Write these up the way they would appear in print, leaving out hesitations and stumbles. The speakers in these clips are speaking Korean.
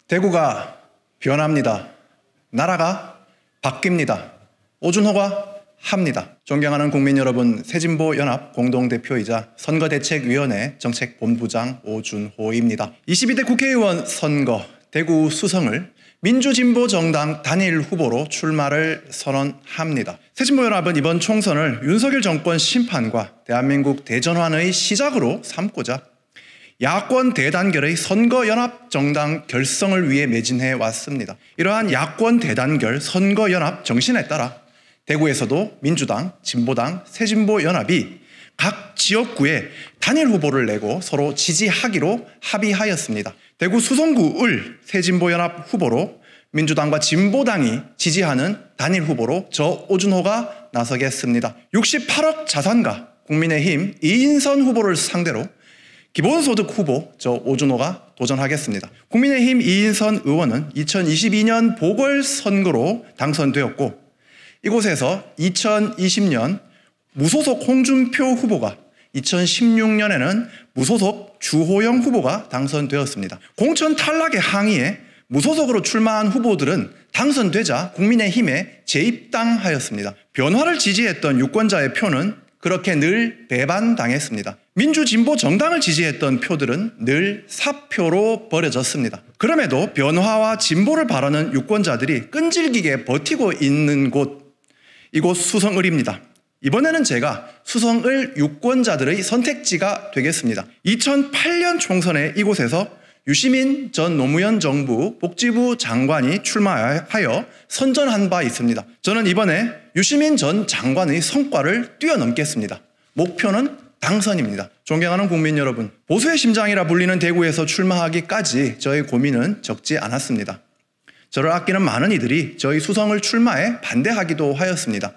대구가 변합니다. 나라가 바뀝니다. 오준호가 합니다. 존경하는 국민 여러분, 새진보연합 공동대표이자 선거대책위원회 정책본부장 오준호입니다. 22대 국회의원 선거 대구 수성을 민주진보정당 단일 후보로 출마를 선언합니다. 새진보연합은 이번 총선을 윤석열 정권 심판과 대한민국 대전환의 시작으로 삼고자 야권 대단결의 선거연합 정당 결성을 위해 매진해 왔습니다. 이러한 야권 대단결 선거연합 정신에 따라 대구에서도 민주당, 진보당, 새진보연합이 각 지역구에 단일 후보를 내고 서로 지지하기로 합의하였습니다. 대구 수성구을 새진보연합 후보로, 민주당과 진보당이 지지하는 단일 후보로 저 오준호가 나서겠습니다. 68억 자산가 국민의힘 이인선 후보를 상대로 기본소득 후보 저 오준호가 도전하겠습니다. 국민의힘 이인선 의원은 2022년 보궐선거로 당선되었고, 이곳에서 2020년 무소속 홍준표 후보가, 2016년에는 무소속 주호영 후보가 당선되었습니다. 공천 탈락의 항의에 무소속으로 출마한 후보들은 당선되자 국민의힘에 재입당하였습니다. 변화를 지지했던 유권자의 표는 그렇게 늘 배반당했습니다. 민주진보 정당을 지지했던 표들은 늘 사표로 버려졌습니다. 그럼에도 변화와 진보를 바라는 유권자들이 끈질기게 버티고 있는 곳, 이곳 수성을입니다. 이번에는 제가 수성을 유권자들의 선택지가 되겠습니다. 2008년 총선에 이곳에서 유시민 전 노무현 정부 복지부 장관이 출마하여 선전한 바 있습니다. 저는 이번에 유시민 전 장관의 성과를 뛰어넘겠습니다. 목표는 당선입니다. 존경하는 국민 여러분, 보수의 심장이라 불리는 대구에서 출마하기까지 저의 고민은 적지 않았습니다. 저를 아끼는 많은 이들이 저희 수성을 출마에 반대하기도 하였습니다.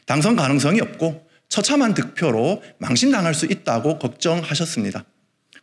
당선 가능성이 없고 처참한 득표로 망신당할 수 있다고 걱정하셨습니다.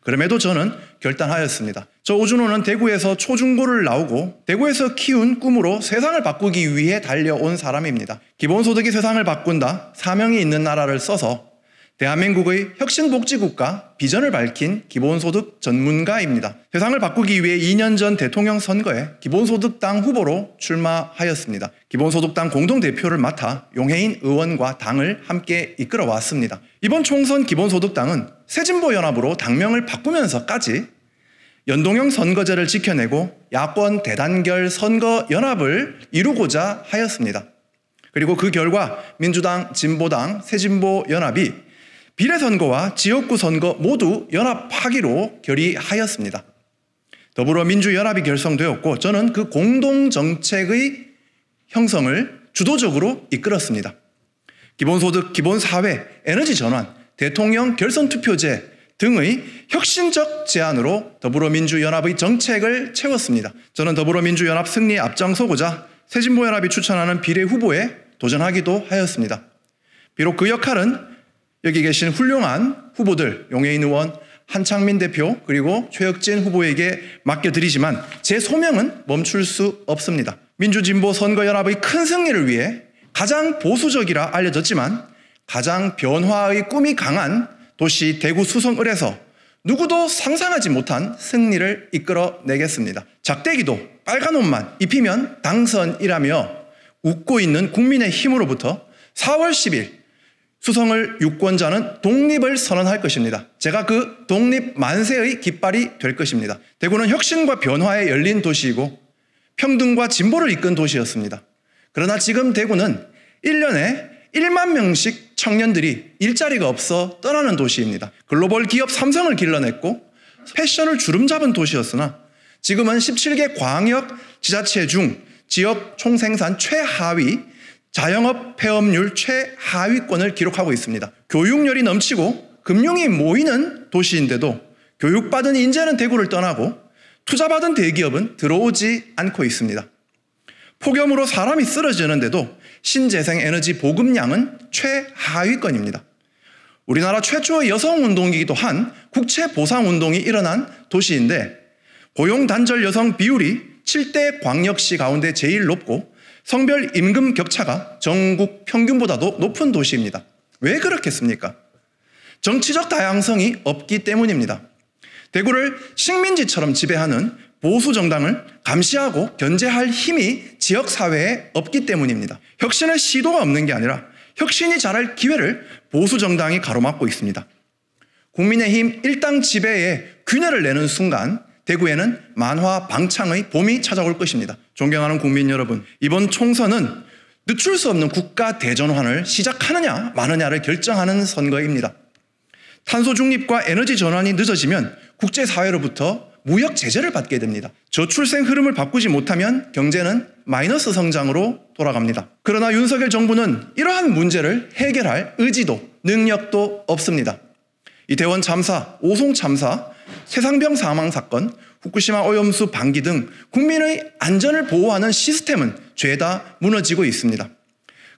그럼에도 저는 결단하였습니다. 저 오준호는 대구에서 초중고를 나오고 대구에서 키운 꿈으로 세상을 바꾸기 위해 달려온 사람입니다. 기본소득이 세상을 바꾼다, 사명이 있는 나라를 써서 대한민국의 혁신복지국가 비전을 밝힌 기본소득 전문가입니다. 세상을 바꾸기 위해 2년 전 대통령 선거에 기본소득당 후보로 출마하였습니다. 기본소득당 공동대표를 맡아 용해인 의원과 당을 함께 이끌어왔습니다. 이번 총선 기본소득당은 새진보연합으로 당명을 바꾸면서까지 연동형 선거제를 지켜내고 야권 대단결 선거연합을 이루고자 하였습니다. 그리고 그 결과 민주당, 진보당, 새진보연합이 비례선거와 지역구 선거 모두 연합하기로 결의하였습니다. 더불어민주연합이 결성되었고, 저는 그 공동정책의 형성을 주도적으로 이끌었습니다. 기본소득, 기본사회, 에너지전환, 대통령 결선투표제 등의 혁신적 제안으로 더불어민주연합의 정책을 채웠습니다. 저는 더불어민주연합 승리에 앞장서고자 새진보연합이 추천하는 비례후보에 도전하기도 하였습니다. 비록 그 역할은 여기 계신 훌륭한 후보들, 용해인 의원, 한창민 대표, 그리고 최혁진 후보에게 맡겨드리지만 제 소명은 멈출 수 없습니다. 민주진보 선거연합의 큰 승리를 위해 가장 보수적이라 알려졌지만 가장 변화의 꿈이 강한 도시 대구 수성을에서 누구도 상상하지 못한 승리를 이끌어내겠습니다. 작대기도 빨간 옷만 입히면 당선이라며 웃고 있는 국민의힘으로부터 4월 10일 수성을 유권자는 독립을 선언할 것입니다. 제가 그 독립 만세의 깃발이 될 것입니다. 대구는 혁신과 변화에 열린 도시이고 평등과 진보를 이끈 도시였습니다. 그러나 지금 대구는 1년에 1만 명씩 청년들이 일자리가 없어 떠나는 도시입니다. 글로벌 기업 삼성을 길러냈고 패션을 주름잡은 도시였으나 지금은 17개 광역 지자체 중 지역 총생산 최하위, 자영업 폐업률 최하위권을 기록하고 있습니다. 교육열이 넘치고 금융이 모이는 도시인데도 교육받은 인재는 대구를 떠나고 투자받은 대기업은 들어오지 않고 있습니다. 폭염으로 사람이 쓰러지는데도 신재생 에너지 보급량은 최하위권입니다. 우리나라 최초의 여성운동이기도 한 국채보상운동이 일어난 도시인데 고용 단절 여성 비율이 7대 광역시 가운데 제일 높고 성별 임금 격차가 전국 평균보다도 높은 도시입니다. 왜 그렇겠습니까? 정치적 다양성이 없기 때문입니다. 대구를 식민지처럼 지배하는 보수 정당을 감시하고 견제할 힘이 지역사회에 없기 때문입니다. 혁신의 시도가 없는 게 아니라 혁신이 자랄 기회를 보수 정당이 가로막고 있습니다. 국민의힘 일당 지배에 균열을 내는 순간 대구에는 만화 방창의 봄이 찾아올 것입니다. 존경하는 국민 여러분, 이번 총선은 늦출 수 없는 국가 대전환을 시작하느냐 마느냐를 결정하는 선거입니다. 탄소 중립과 에너지 전환이 늦어지면 국제사회로부터 무역 제재를 받게 됩니다. 저출생 흐름을 바꾸지 못하면 경제는 마이너스 성장으로 돌아갑니다. 그러나 윤석열 정부는 이러한 문제를 해결할 의지도 능력도 없습니다. 이태원 참사, 오송 참사, 세상병 사망 사건, 후쿠시마 오염수 방기 등 국민의 안전을 보호하는 시스템은 죄다 무너지고 있습니다.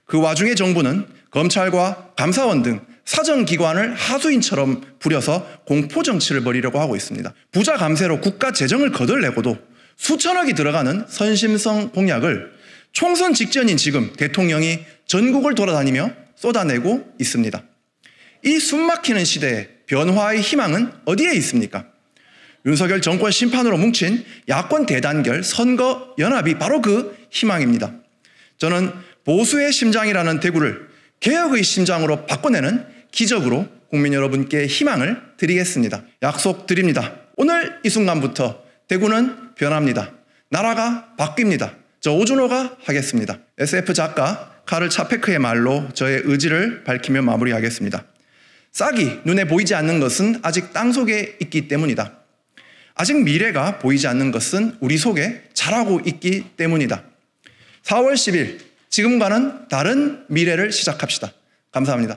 그 와중에 정부는 검찰과 감사원 등 사정기관을 하수인처럼 부려서 공포정치를 벌이려고 하고 있습니다. 부자 감세로 국가 재정을 거덜내고도 수천억이 들어가는 선심성 공약을 총선 직전인 지금 대통령이 전국을 돌아다니며 쏟아내고 있습니다. 이 숨막히는 시대에 변화의 희망은 어디에 있습니까? 윤석열 정권 심판으로 뭉친 야권 대단결 선거연합이 바로 그 희망입니다. 저는 보수의 심장이라는 대구를 개혁의 심장으로 바꿔내는 기적으로 국민 여러분께 희망을 드리겠습니다. 약속드립니다. 오늘 이 순간부터 대구는 변합니다. 나라가 바뀝니다. 저 오준호가 하겠습니다. SF 작가 카를 차페크의 말로 저의 의지를 밝히며 마무리하겠습니다. 싹이 눈에 보이지 않는 것은 아직 땅 속에 있기 때문이다. 아직 미래가 보이지 않는 것은 우리 속에 자라고 있기 때문이다. 4월 10일 지금과는 다른 미래를 시작합시다. 감사합니다.